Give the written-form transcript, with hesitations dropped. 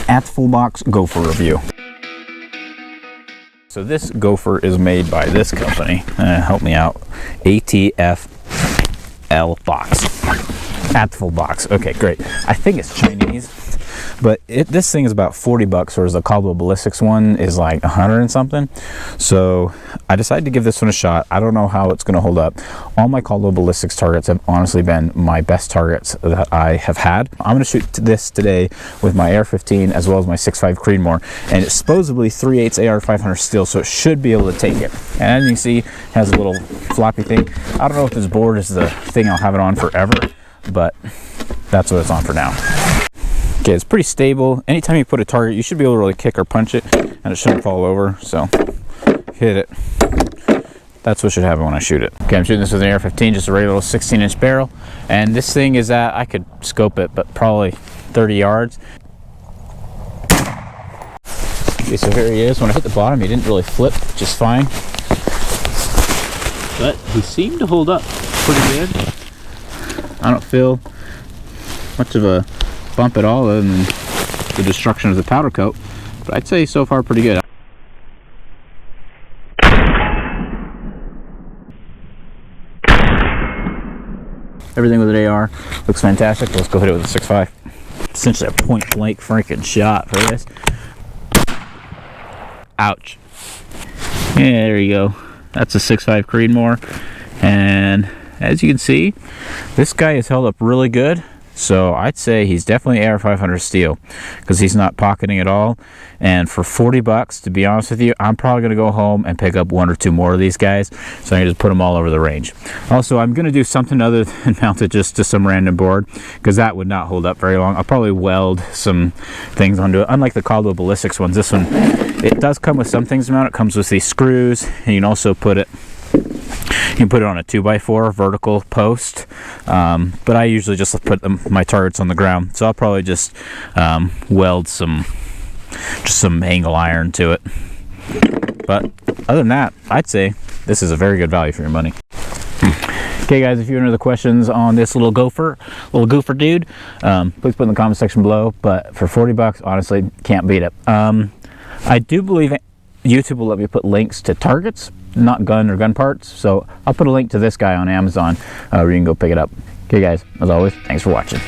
ATFLBOX Gopher review. So this Gopher is made by this company. Help me out. ATFLBOX. ATFLBOX. Okay, great. I think it's Chinese, but this thing is about 40 bucks, whereas the Caldwell Ballistics one is like 100 and something. So I decided to give this one a shot. I don't know how it's going to hold up. All my Caldwell Ballistics targets have honestly been my best targets that I have had. I'm going to shoot this today with my AR-15 as well as my 6.5 Creedmoor, and it's supposedly 3/8 AR500 steel, so it should be able to take it. And as you can see, it has a little floppy thing. I don't know if this board is the thing I'll have it on forever, but that's what it's on for now. Okay, it's pretty stable. Anytime you put a target, you should be able to really kick or punch it, and it shouldn't fall over. So hit it. That's what should happen when I shoot it. Okay, I'm shooting this with an AR-15, just a regular 16-inch barrel, and this thing is at, I could scope it, but probably 30 yards. Okay, so here he is. When I hit the bottom, he didn't really flip just fine, but he seemed to hold up pretty good. I don't feel much of a bump at all other than the destruction of the powder coat, but I'd say so far pretty good. Everything with an AR looks fantastic. Let's go hit it with a 6.5. Essentially a point blank freaking shot for this. Ouch. Yeah, there you go. That's a 6.5 Creedmoor, and as you can see, this guy has held up really good. So I'd say he's definitely AR500 steel because he's not pocketing at all. And for 40 bucks, to be honest with you, I'm probably going to go home and pick up 1 or 2 more of these guys. So I can just put them all over the range. Also, I'm going to do something other than mount it just to some random board because that would not hold up very long. I'll probably weld some things onto it. Unlike the Caldwell Ballistics ones, this one, it does come with some things to mount. It comes with these screws, and you can also put it on a 2x4 vertical post, but I usually just put my targets on the ground, so I'll probably just weld some angle iron to it. But other than that, I'd say this is a very good value for your money. Okay guys, if you have any other questions on this little Gopher dude, please put in the comment section below. But for 40 bucks, honestly, can't beat it. I do believe YouTube will let me put links to targets, not gun or gun parts, so I'll put a link to this guy on Amazon where you can go pick it up. Okay guys, as always, thanks for watching.